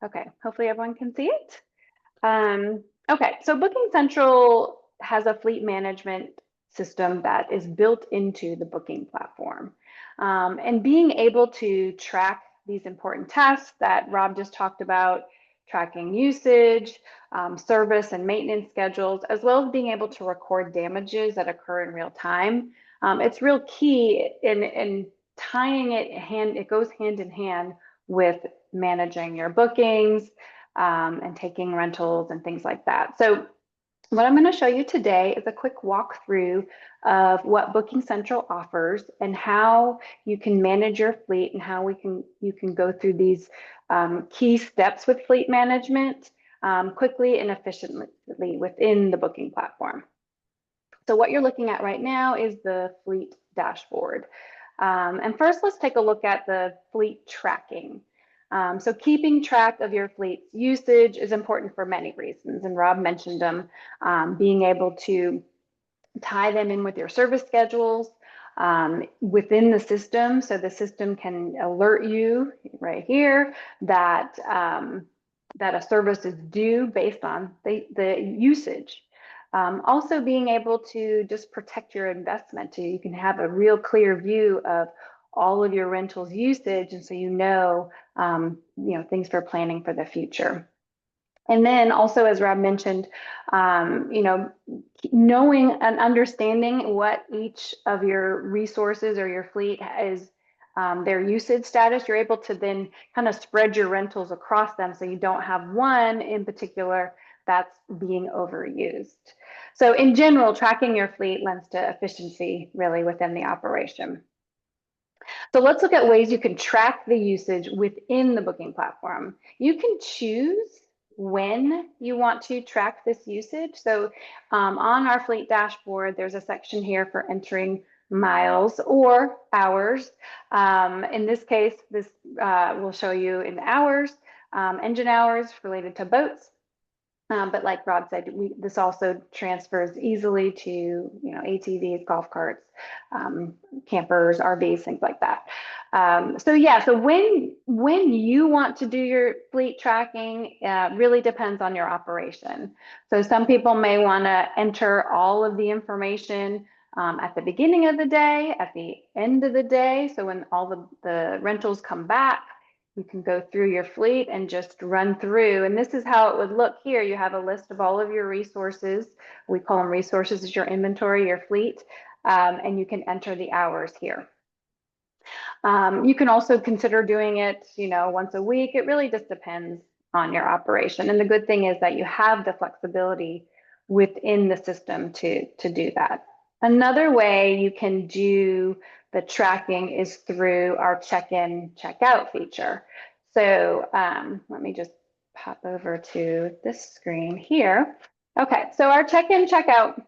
Okay, hopefully everyone can see it. Okay, so BookingCentral has a fleet management system that is built into the booking platform. And being able to track these important tasks that Rob just talked about, tracking usage, service and maintenance schedules, as well as being able to record damages that occur in real time. It's real key in tying it goes hand in hand with managing your bookings, and taking rentals and things like that. So what I'm going to show you today is a quick walkthrough of what BookingCentral offers and how you can manage your fleet and how you can go through these key steps with fleet management quickly and efficiently within the booking platform. So what you're looking at right now is the fleet dashboard. And first, let's take a look at the fleet tracking. So keeping track of your fleet's usage is important for many reasons, and Rob mentioned them. Being able to tie them in with your service schedules within the system, so the system can alert you right here that that a service is due based on the usage. Also being able to just protect your investment, so you can have a real clear view of all of your rentals usage, and so you know things for planning for the future. And then also, as Rob mentioned, knowing and understanding what each of your resources or your fleet is, their usage status, you're able to then kind of spread your rentals across them so you don't have one in particular that's being overused. So in general, tracking your fleet lends to efficiency really within the operation. So let's look at ways you can track the usage within the booking platform. You can choose when you want to track this usage. So on our fleet dashboard, there's a section here for entering miles or hours. In this case, this will show you in hours, engine hours related to boats. But like Rob said, this also transfers easily to ATVs, golf carts, campers, RVs, things like that. So yeah, so when you want to do your fleet tracking really depends on your operation. So some people may want to enter all of the information at the beginning of the day, at the end of the day. So when all the rentals come back, you can go through your fleet and just run through. And this is how it would look here. You have a list of all of your resources. We call them resources as your inventory, your fleet, and you can enter the hours here. You can also consider doing it, once a week. It really just depends on your operation. And the good thing is that you have the flexibility within the system to do that. Another way you can do the tracking is through our check-in, check-out feature. So let me just pop over to this screen here. Okay, so our check-in, check-out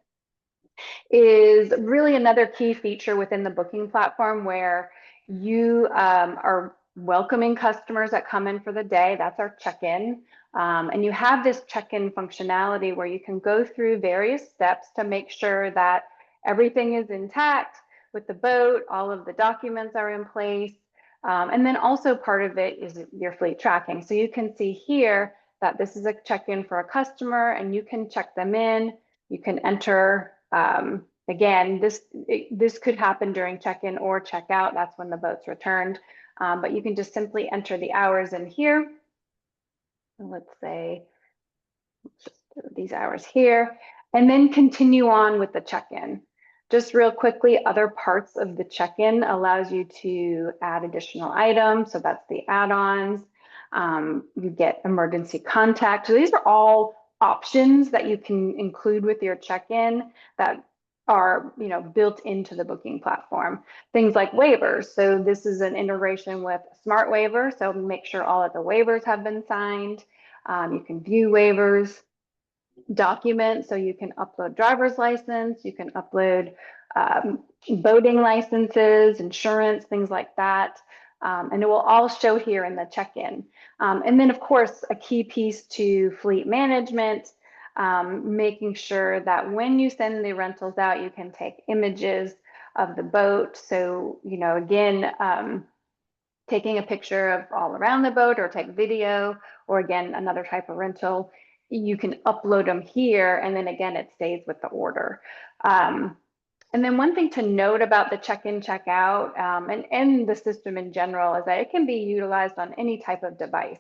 is really another key feature within the booking platform where you are welcoming customers that come in for the day. That's our check-in. And you have this check-in functionality where you can go through various steps to make sure that everything is intact with the boat, all of the documents are in place. And then also part of it is your fleet tracking. So you can see here that this is a check-in for a customer and you can check them in. You can enter, again, this could happen during check-in or check-out. That's when the boat's returned. But you can just simply enter the hours in here. Let's say, just do these hours here, and then continue on with the check-in. Just real quickly, other parts of the check-in allows you to add additional items. So that's the add-ons. You get emergency contact. So these are all options that you can include with your check-in that are built into the booking platform. Things like waivers. So this is an integration with Smart Waiver. So make sure all of the waivers have been signed. You can view waivers, documents, so you can upload driver's license, you can upload boating licenses, insurance, things like that. And it will all show here in the check-in. And then of course, a key piece to fleet management, making sure that when you send the rentals out, you can take images of the boat. So, again, taking a picture of all around the boat or take video, or again, another type of rental, you can upload them here. And then again, it stays with the order. And then one thing to note about the check-in, check-out, and the system in general is that it can be utilized on any type of device.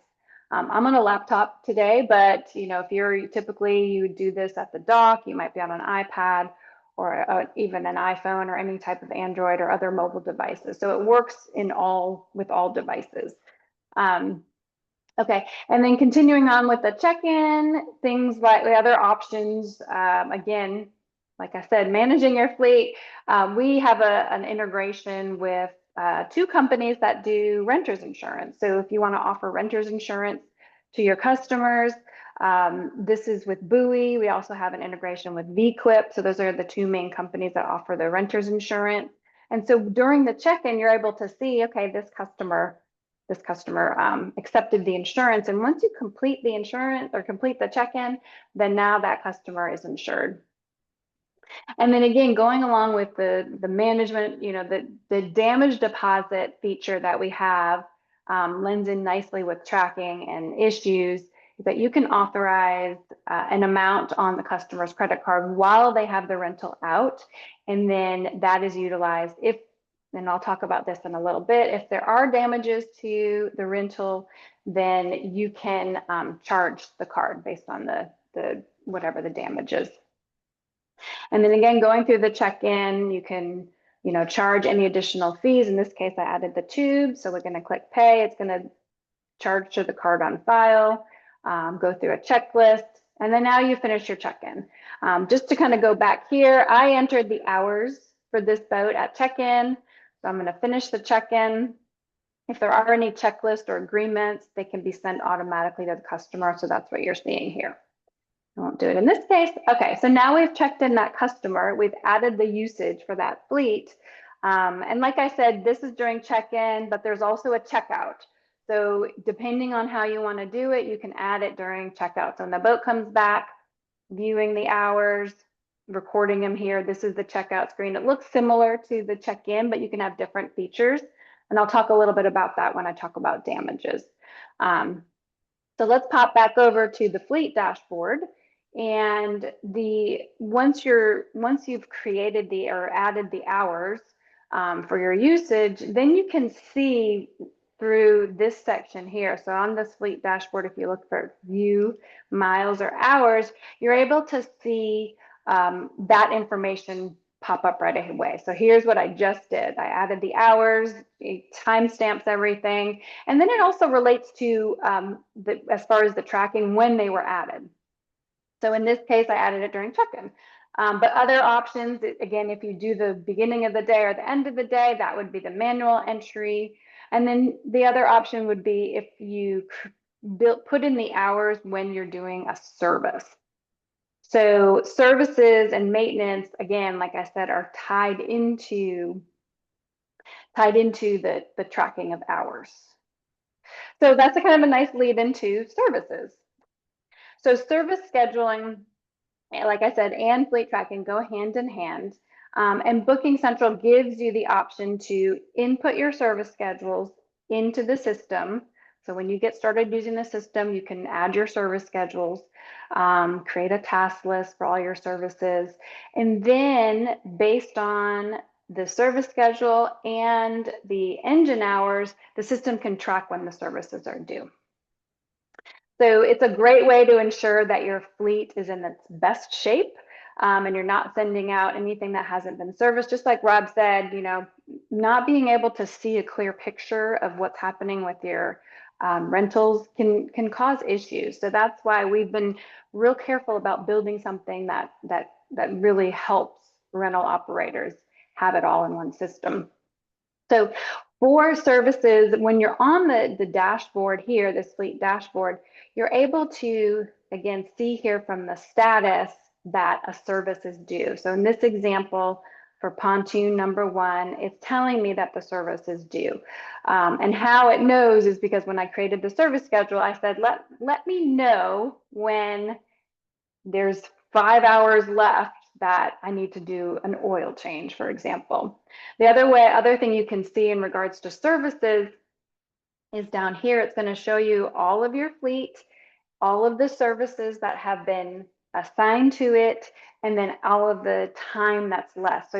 I'm on a laptop today, but if you're typically you would do this at the dock, you might be on an iPad or even an iPhone or any type of Android or other mobile devices. So it works with all devices. Okay, and then continuing on with the check-in, things like the other options, again, like I said, managing your fleet. We have an integration with 2 companies that do renters insurance. So if you want to offer renters insurance to your customers, this is with Buoy. We also have an integration with VQuip. So those are the 2 main companies that offer the renters insurance. And so during the check-in, you're able to see, okay, this customer accepted the insurance. And once you complete the insurance or complete the check-in, then now that customer is insured. And then again, going along with the management, the damage deposit feature that we have lends in nicely with tracking and issues, that you can authorize an amount on the customer's credit card while they have the rental out. And then that is utilized and I'll talk about this in a little bit, if there are damages to the rental, then you can charge the card based on the whatever the damage is. And then again, going through the check-in, you can charge any additional fees. In this case, I added the tube. So we're going to click pay. It's going to charge to the card on file, go through a checklist, and then now you finish your check-in. Just to kind of go back here, I entered the hours for this boat at check-in. So I'm going to finish the check-in. If there are any checklists or agreements, they can be sent automatically to the customer. So that's what you're seeing here. I won't do it in this case. Okay, so now we've checked in that customer. We've added the usage for that fleet. And like I said, this is during check-in, but there's also a checkout. So depending on how you want to do it, you can add it during checkout. So when the boat comes back, viewing the hours, recording them here. This is the checkout screen. It looks similar to the check-in, but you can have different features. And I'll talk a little bit about that when I talk about damages. So let's pop back over to the fleet dashboard. And once you've created or added the hours for your usage, then you can see through this section here. So on this fleet dashboard, if you look for view miles or hours, you're able to see that information pop up right away. So here's what I just did. I added the hours, it timestamps everything, and then it also relates to as far as the tracking when they were added. So in this case, I added it during check-in. But other options, again, if you do the beginning of the day or the end of the day, that would be the manual entry. And then the other option would be if you put in the hours when you're doing a service. So services and maintenance, again, like I said, are tied into the tracking of hours. So that's a kind of a nice lead into services. So service scheduling, like I said, and fleet tracking go hand in hand. And BookingCentral gives you the option to input your service schedules into the system. So when you get started using the system, you can add your service schedules, create a task list for all your services. And then based on the service schedule and the engine hours, the system can track when the services are due. So it's a great way to ensure that your fleet is in its best shape and you're not sending out anything that hasn't been serviced. Just like Rob said, not being able to see a clear picture of what's happening with your rentals can cause issues. So that's why we've been real careful about building something that really helps rental operators have it all in one system. So for services, when you're on the dashboard here, this fleet dashboard, you're able to, again, see here from the status that a service is due. So in this example, for pontoon number 1, it's telling me that the service is due. And how it knows is because when I created the service schedule, I said, let me know when there's 5 hours left that I need to do an oil change, for example. The other thing you can see in regards to services is down here. It's going to show you all of your fleet, all of the services that have been assigned to it, and then all of the time that's left.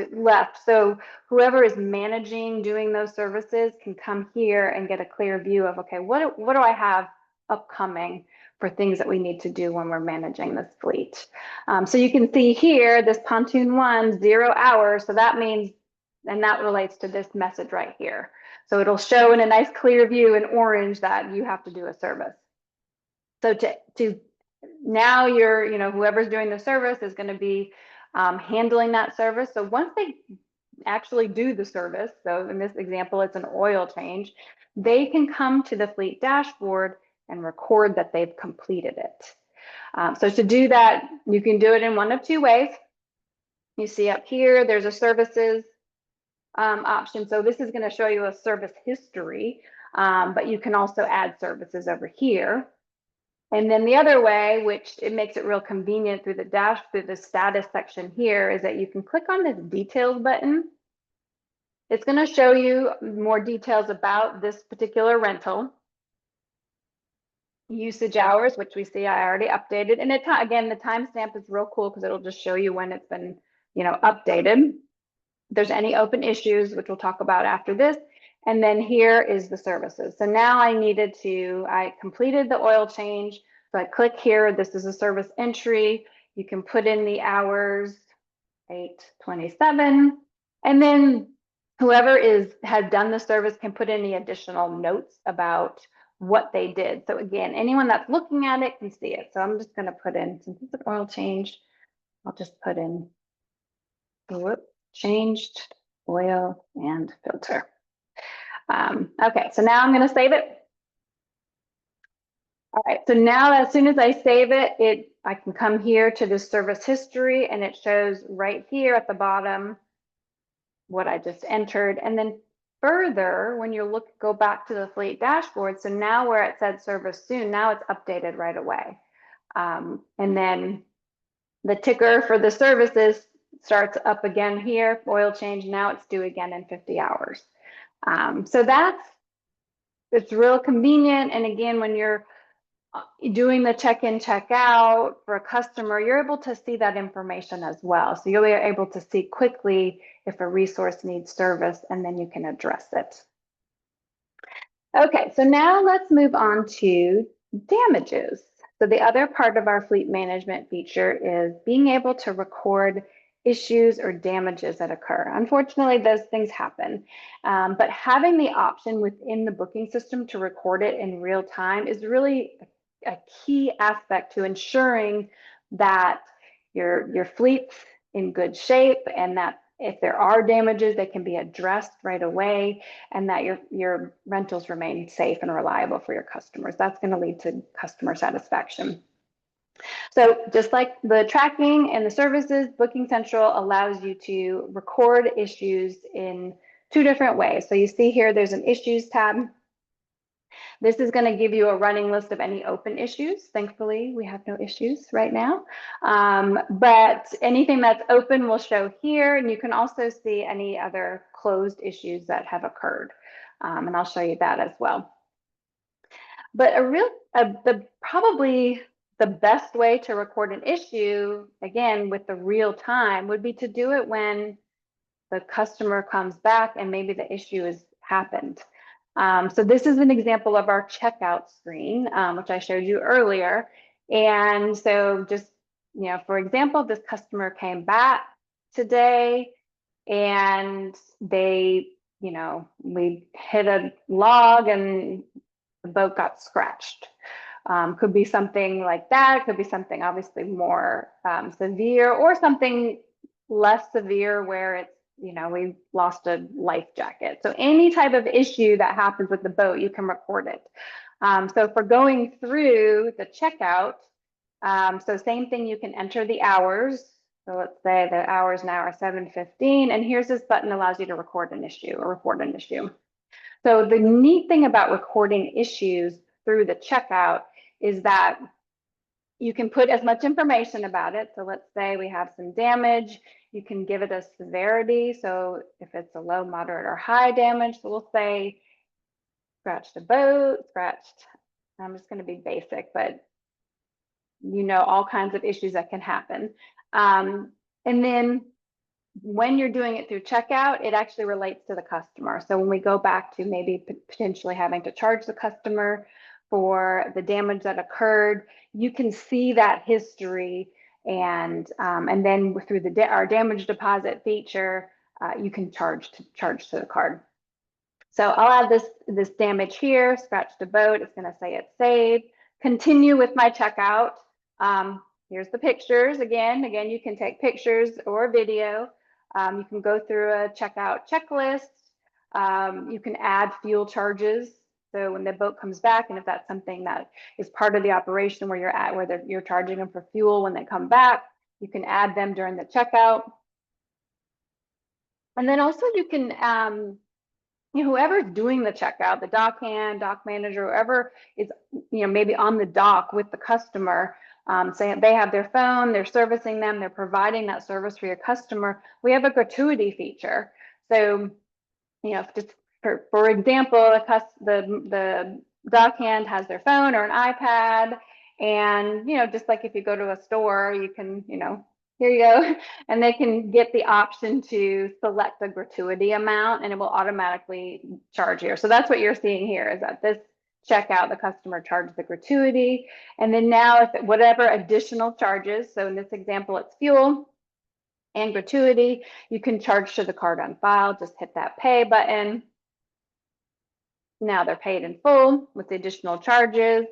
So whoever is managing doing those services can come here and get a clear view of, okay, what do I have upcoming for things that we need to do when we're managing this fleet. So you can see here, this pontoon 1, 0 hours. So that means, and that relates to this message right here. So it'll show in a nice clear view in orange that you have to do a service. So to now whoever's doing the service is going to be handling that service. So once they actually do the service, so in this example, it's an oil change, they can come to the fleet dashboard and record that they've completed it. So to do that, you can do it in one of two ways. You see up here, there's a services option. So this is going to show you a service history, but you can also add services over here. And then the other way, which it makes it real convenient through the status section here, is that you can click on this details button. It's going to show you more details about this particular rental. Usage hours, which we see I already updated. And again, the timestamp is real cool because it'll just show you when it's been, updated. If there's any open issues, which we'll talk about after this. And then here is the services. So now I completed the oil change. So I click here, this is a service entry. You can put in the hours, 8:27. And then whoever has done the service can put in the additional notes about what they did. So again, anyone that's looking at it can see it. So I'm just going to put in, since it's an oil change, I'll just put in changed oil and filter. Okay, so now I'm going to save it. All right, so now as soon as I save it, I can come here to the service history, and it shows right here at the bottom what I just entered. And then further, when you go back to the fleet dashboard, so now where it said service soon, now it's updated right away. And then the ticker for the services starts up again here, oil change, now it's due again in 50 hours. So it's real convenient. And again, when you're doing the check-in, check-out for a customer, you're able to see that information as well. So you'll be able to see quickly if a resource needs service, and then you can address it. Okay, so now let's move on to damages. So the other part of our fleet management feature is being able to record issues or damages that occur. Unfortunately, those things happen, but having the option within the booking system to record it in real time is really a key aspect to ensuring that your fleet's in good shape, and that if there are damages, they can be addressed right away, and that your rentals remain safe and reliable for your customers. That's going to lead to customer satisfaction. So just like the tracking and the services, BookingCentral allows you to record issues in two different ways. So you see here, there's an issues tab. This is going to give you a running list of any open issues. Thankfully, we have no issues right now. But anything that's open will show here, and you can also see any other closed issues that have occurred. And I'll show you that as well. But probably the best way to record an issue, again, with the real time, would be to do it when the customer comes back and maybe the issue has happened. So this is an example of our checkout screen, which I showed you earlier. And so just, for example, this customer came back today and they, we hit a log and the boat got scratched. Could be something like that. Could be something obviously more severe, or something less severe where it's, we lost a life jacket. So any type of issue that happens with the boat, you can record it. So for going through the checkout, so same thing, you can enter the hours. So let's say the hours now are 7:15, and here's this button allows you to record an issue or report an issue. So the neat thing about recording issues through the checkout is that you can put as much information about it. So let's say we have some damage, you can give it a severity. So if it's a low, moderate, or high damage, so we'll say scratched a boat, scratched, I'm just going to be basic, but you know, all kinds of issues that can happen. And then when you're doing it through checkout, it actually relates to the customer. So when we go back to maybe potentially having to charge the customer for the damage that occurred, you can see that history, and then through our damage deposit feature, you can charge to the card. So I'll add this damage here, scratched a boat. It's going to say it's saved. Continue with my checkout. Here's the pictures again. Again, you can take pictures or video. You can go through a checkout checklist. You can add fuel charges. So when the boat comes back, and if that's something that is part of the operation where you're at, where you're charging them for fuel when they come back, you can add them during the checkout. And then also you can, whoever's doing the checkout, the dock hand, dock manager, whoever is, maybe on the dock with the customer, saying they have their phone, they're servicing them, they're providing that service for your customer. We have a gratuity feature. So, just for example, the dock hand has their phone or an iPad, and just like if you go to a store, you can, here you go, and they can get the option to select a gratuity amount, and it will automatically charge you. So that's what you're seeing here, is that this checkout, the customer charged the gratuity, and then now if whatever additional charges, so in this example, it's fuel and gratuity, you can charge to the card on file. Just hit that pay button. Now they're paid in full with the additional charges.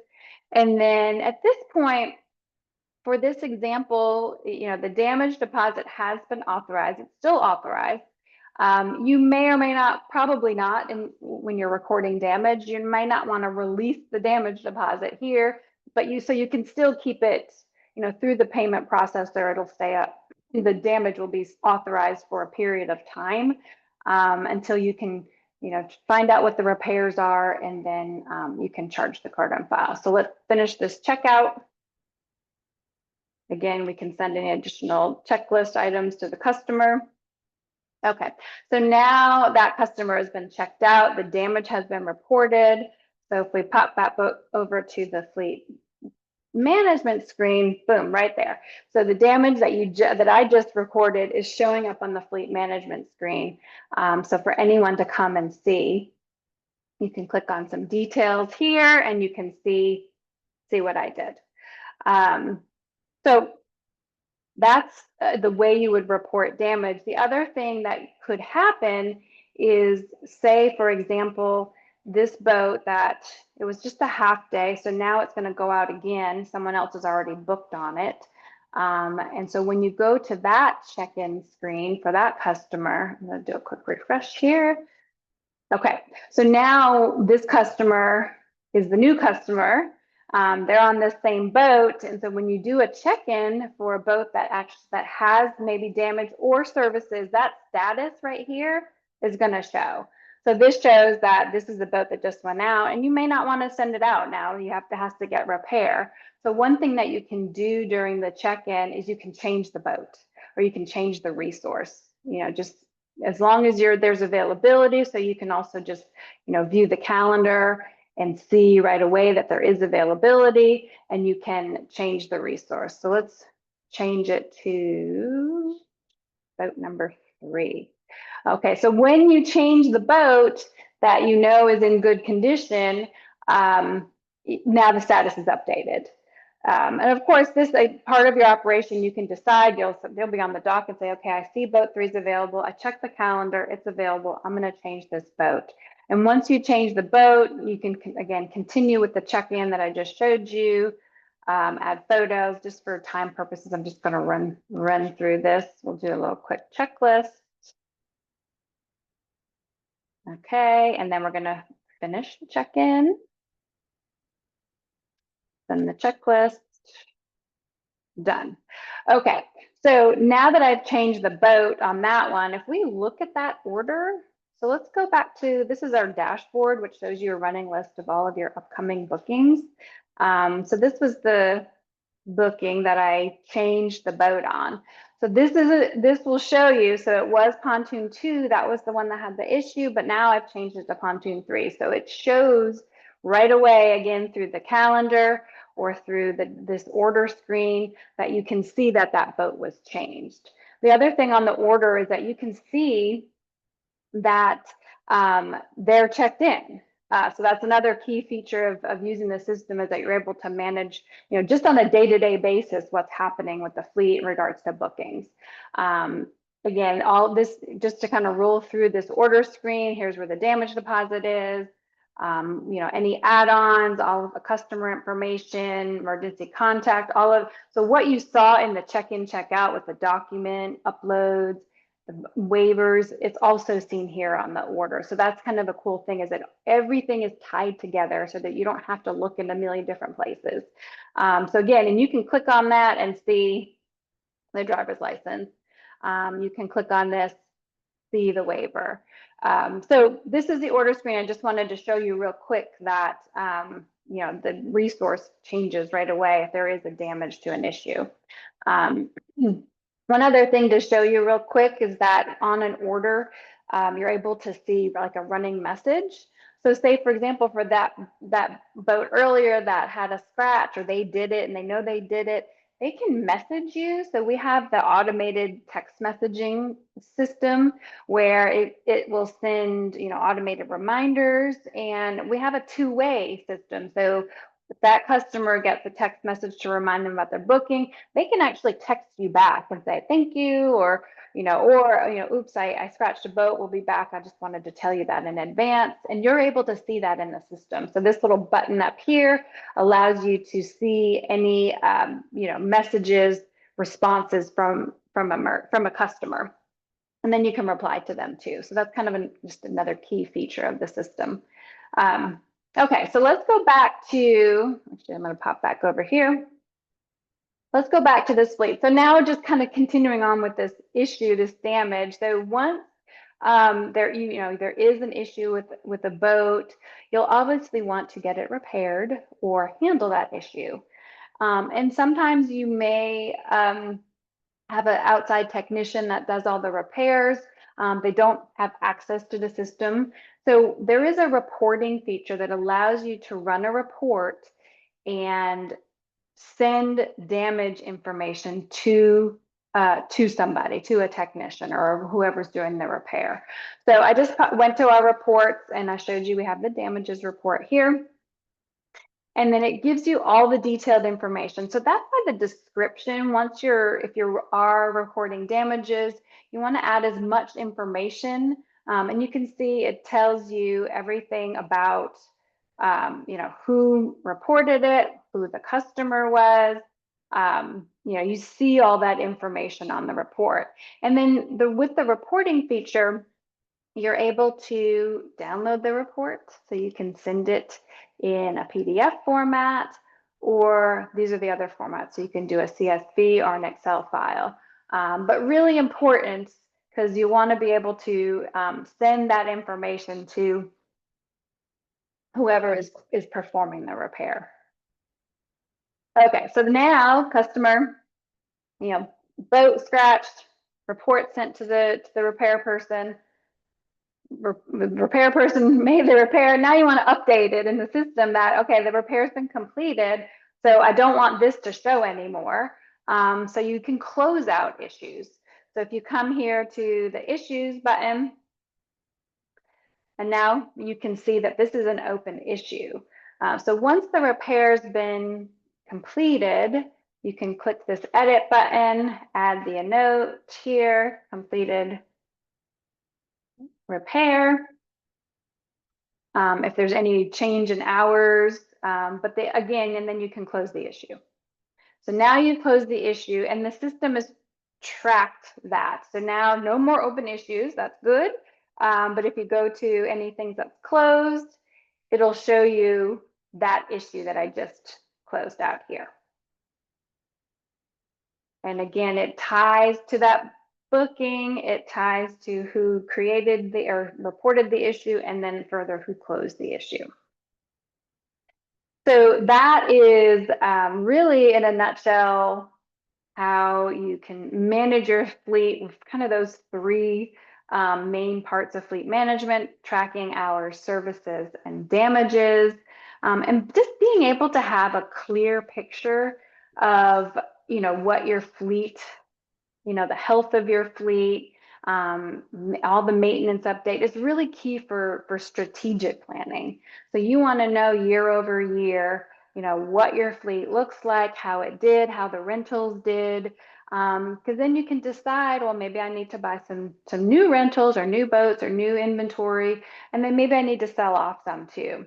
And then at this point, for this example, the damage deposit has been authorized. It's still authorized. You may or may not, probably not, and when you're recording damage, you may not want to release the damage deposit here, but so you can still keep it, through the payment processor, it'll stay up. The damage will be authorized for a period of time, until you can, find out what the repairs are, and then you can charge the card on file. So let's finish this checkout. Again, we can send any additional checklist items to the customer. Okay, so now that customer has been checked out, the damage has been reported. So if we pop that over to the fleet management screen, boom, right there. So the damage that I just recorded is showing up on the fleet management screen. So for anyone to come and see, you can click on some details here, and you can see what I did. So that's the way you would report damage. The other thing that could happen is, say, for example, this boat that it was just a half day, so now it's going to go out again. Someone else has already booked on it. And so when you go to that check-in screen for that customer, I'm going to do a quick refresh here. Okay, so now this customer is the new customer. They're on the same boat, and so when you do a check-in for a boat that has maybe damage or services, that status right here is going to show. So this shows that this is a boat that just went out, and you may not want to send it out now. Has to get repair. So one thing that you can do during the check-in is you can change the boat, or you can change the resource. Just as long as there's availability, so you can also just view the calendar and see right away that there is availability, and you can change the resource. So let's change it to boat number 3. Okay, so when you change the boat that is in good condition, now the status is updated. And of course, this part of your operation, you can decide, they'll be on the dock and say, okay, I see boat 3 is available. I checked the calendar, it's available. I'm going to change this boat. And once you change the boat, you can, again, continue with the check-in that I just showed you, add photos. Just for time purposes, I'm just going to run through this. We'll do a little quick checklist. Okay, and then we're going to finish the check-in. Then the checklist. Done. Okay, so now that I've changed the boat on that one, if we look at that order, so let's go back to, this is our dashboard, which shows you a running list of all of your upcoming bookings. So this was the booking that I changed the boat on. So this will show you, so it was pontoon 2, that was the one that had the issue, but now I've changed it to pontoon 3. So it shows right away, again, through the calendar or through this order screen, that you can see that that boat was changed. The other thing on the order is that you can see that they're checked in. So that's another key feature of using the system, is that you're able to manage, just on a day-to-day basis, what's happening with the fleet in regards to bookings. Again, all this, just to kind of roll through this order screen, here's where the damage deposit is, any add-ons, all of the customer information, emergency contact, so what you saw in the check-in, check-out with the document uploads, the waivers, it's also seen here on the order. So that's kind of a cool thing, is that everything is tied together so that you don't have to look in a million different places. So again, and you can click on that and see the driver's license. You can click on this, see the waiver. So this is the order screen. I just wanted to show you real quick that the resource changes right away if there is a damage to an issue. One other thing to show you real quick is that on an order, you're able to see like a running message. So say, for example, for that boat earlier that had a scratch, or they did it and they know they did it, they can message you. So we have the automated text messaging system where it will send, automated reminders, and we have a two-way system. So if that customer gets a text message to remind them about their booking, they can actually text you back and say thank you, or oops, I scratched a boat, we'll be back, I just wanted to tell you that in advance. And you're able to see that in the system. So this little button up here allows you to see any messages, responses from a customer, and then you can reply to them too. So that's kind of just another key feature of the system. Okay, so let's go back to, actually I'm going to pop back over here. Let's go back to this fleet. So now just kind of continuing on with this issue, this damage. So once there is an issue with a boat, you'll obviously want to get it repaired or handle that issue. And sometimes you may have an outside technician that does all the repairs. They don't have access to the system. So there is a reporting feature that allows you to run a report and send damage information to somebody, to a technician or whoever's doing the repair. So I just went to our reports and I showed you we have the damages report here. And then it gives you all the detailed information. So that's why the description, if you are recording damages, you want to add as much information. And you can see it tells you everything about, who reported it, who the customer was. You see all that information on the report. And then with the reporting feature, you're able to download the report, so you can send it in a PDF format, or these are the other formats. So you can do a CSV or an Excel file. But really important, because you want to be able to send that information to whoever is performing the repair. Okay, so now customer, boat scratched, report sent to the repair person. The repair person made the repair. Now you want to update it in the system that, okay, the repair's been completed, so I don't want this to show anymore. So you can close out issues. So if you come here to the issues button, and now you can see that this is an open issue. So once the repair's been completed, you can click this edit button, add the note here, completed repair. If there's any change in hours, and then you can close the issue. So now you've closed the issue and the system has tracked that. So now no more open issues, that's good. But if you go to anything that's closed, it'll show you that issue that I just closed out here. And again, it ties to that booking, it ties to who created or reported the issue, and then further who closed the issue. So that is really, in a nutshell, how you can manage your fleet with kind of those three main parts of fleet management: tracking hours, services, and damages, and just being able to have a clear picture of, what your fleet, the health of your fleet, all the maintenance update is really key for strategic planning. So you want to know year over year, what your fleet looks like, how it did, how the rentals did, because then you can decide, well, maybe I need to buy some new rentals or new boats or new inventory, and then maybe I need to sell off some too.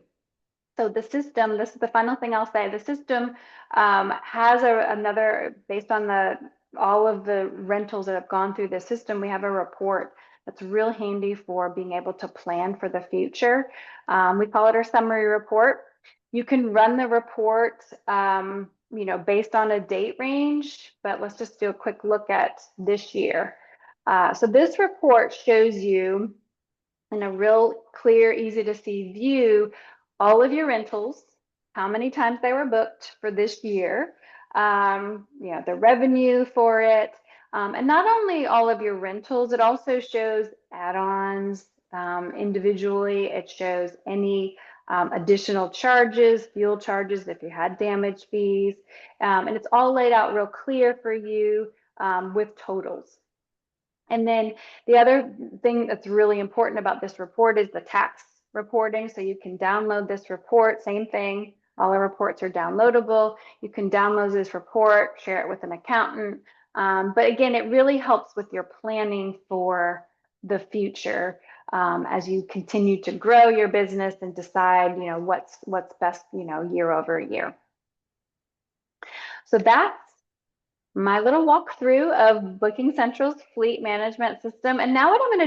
So the system, this is the final thing I'll say, the system has another, based on all of the rentals that have gone through the system, we have a report that's real handy for being able to plan for the future. We call it our summary report. You can run the report, based on a date range, but let's just do a quick look at this year. So this report shows you, in a real clear, easy to see view, all of your rentals, how many times they were booked for this year, the revenue for it. And not only all of your rentals, it also shows add-ons individually. It shows any additional charges, fuel charges, if you had damage fees. And it's all laid out real clear for you with totals. And then the other thing that's really important about this report is the tax reporting. So you can download this report, same thing. All our reports are downloadable. You can download this report, share it with an accountant. But again, it really helps with your planning for the future as you continue to grow your business and decide, what's best, year over year. So that's my little walkthrough of BookingCentral's fleet management system. And now what I'm going to do